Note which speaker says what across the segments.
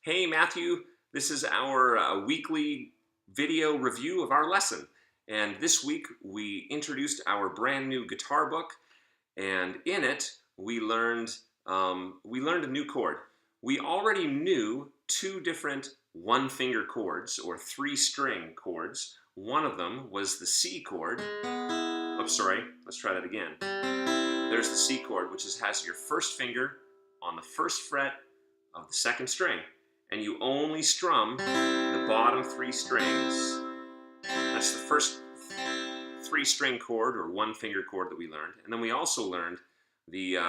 Speaker 1: Hey Matthew, this is our weekly video review of our lesson. And this week we introduced our brand new guitar book, and in it we learned a new chord. We already knew two different one-finger chords, or three-string chords. One of them was the C chord. Oh, sorry, let's try that again. There's the C chord, which has your first finger on the first fret of the second string, and you only strum the bottom three strings. That's the first three-string chord, or one-finger chord, that we learned. And then we also learned the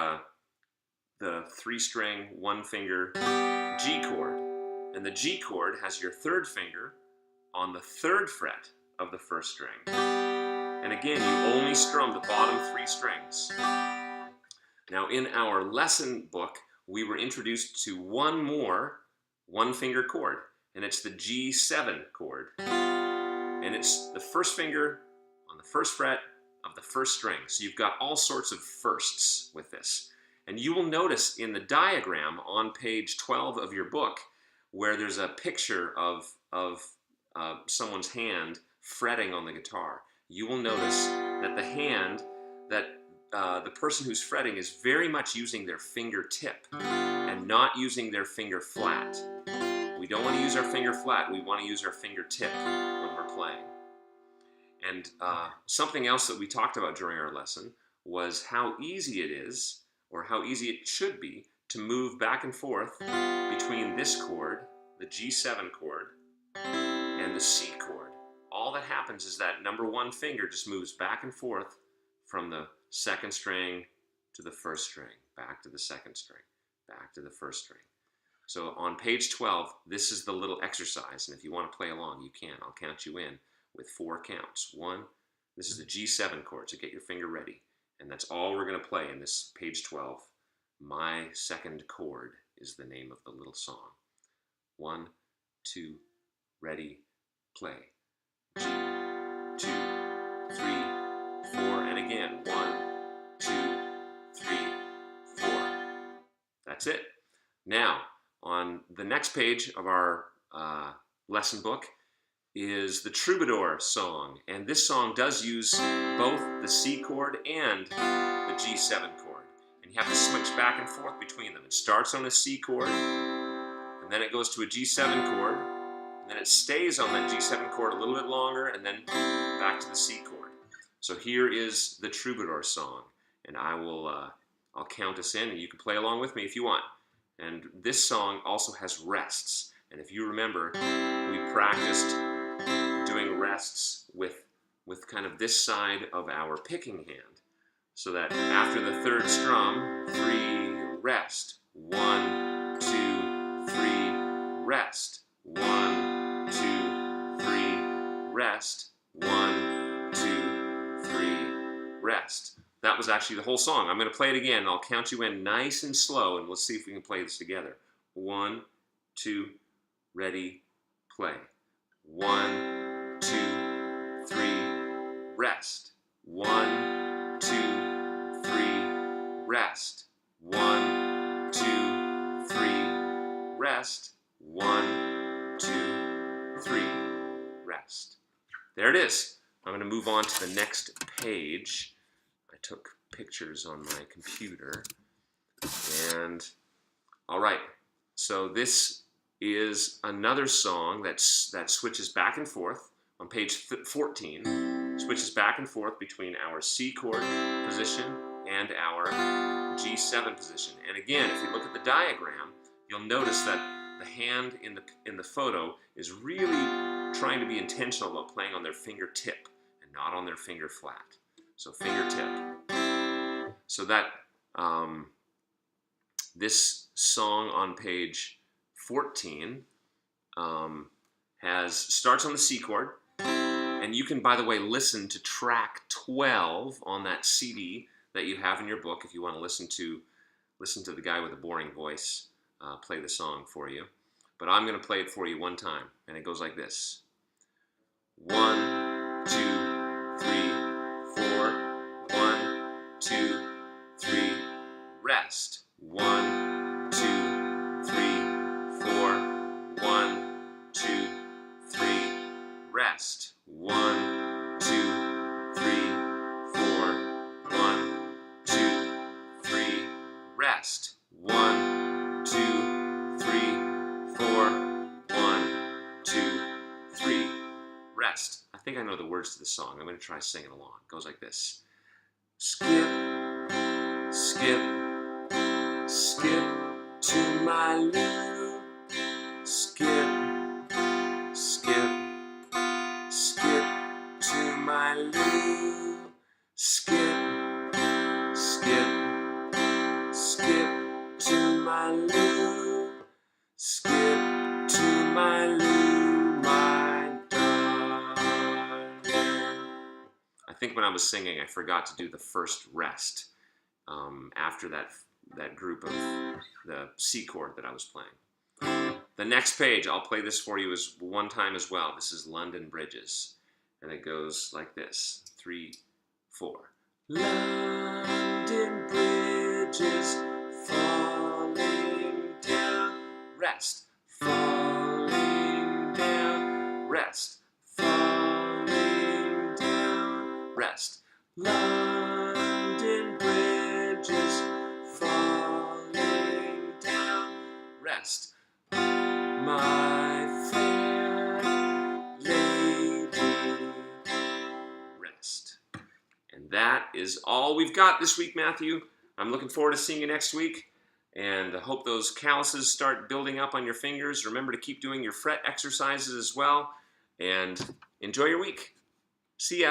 Speaker 1: three-string, one-finger G chord. And the G chord has your third finger on the third fret of the first string. And again, you only strum the bottom three strings. Now, in our lesson book, we were introduced to one more one-finger chord, and it's the G7 chord. And it's the first finger on the first fret of the first string. So you've got all sorts of firsts with this. And you will notice in the diagram on page 12 of your book, where there's a picture of someone's hand fretting on the guitar, you will notice that the hand, that the person who's fretting is very much using their fingertip and not using their finger flat. We don't want to use our finger flat, we want to use our fingertip when we're playing. And something else that we talked about during our lesson was how easy it is, or how easy it should be, to move back and forth between this chord, the G7 chord, and the C chord. All that happens is that number one finger just moves back and forth from the second string to the first string, back to the second string, back to the first string. So on page 12, this is the little exercise, and if you want to play along, you can. I'll count you in with 4 counts. 1, this is the G7 chord, so get your finger ready. And that's all we're going to play in this page 12. My Second Chord is the name of the little song. 1, 2, ready, play. G, 2, 3, 4, and again. 1, 2, 3, 4. That's it. Now, on the next page of our lesson book is the Troubadour song, and this song does use both the C chord and the G7 chord, and you have to switch back and forth between them. It starts on the C chord, and then it goes to a G7 chord, and then it stays on that G7 chord a little bit longer, and then back to the C chord. So here is the Troubadour song, and I'll count us in, and you can play along with me if you want. And this song also has rests, and if you remember, we practiced doing rests with kind of this side of our picking hand, so that after the third strum, 3, rest, 1, 2, 3, rest, 1, 2, 3, rest, 1, 2, 3, rest. That was actually the whole song. I'm going to play it again, and I'll count you in nice and slow, and let's see if we can play this together. 1, 2, ready, play. 1, 2, 3, rest. 1, 2, 3, rest. 1, 2, 3, rest. 1, 2, 3, rest. There it is. I'm going to move on to the next page. I took pictures on my computer. And all right, so this is another song that switches back and forth on page 14, switches back and forth between our C chord position and our G7 position. And again, if you look at the diagram, you'll notice that the hand in the photo is really trying to be intentional about playing on their fingertip and not on their finger flat. So fingertip. So that this song on page 14 starts on the C chord, and you can, by the way, listen to track 12 on that CD that you have in your book if you want to listen to the guy with a boring voice play the song for you. But I'm going to play it for you one time, and it goes like this. 1, 2, 3, 4. 1, 2, 3, rest. 1, 2, 3, 4. rest. 1, 2, 3, 4. 1, 2, 3, rest. 1, 2, 3, 4. 1, 2, 3, rest. I think I know the words to the song. I'm going to try singing along. It goes like this. Skip, skip, skip to my loo. Skip, skip, skip to my loo. Skip, skip, skip to my loo. Skip to my loo, my darling. I think when I was singing, I forgot to do the first rest after that group of the C chord that I was playing. The next page, I'll play this for you one time as well. This is London Bridges, and it goes like this. 3, 4. London bridges falling down, rest, falling down, rest, falling down, rest. London bridges falling down, rest. My fair lady, rest. And that is all we've got this week, Matthew. I'm looking forward to seeing you next week, and I hope those calluses start building up on your fingers. Remember to keep doing your fret exercises as well, and enjoy your week. See ya.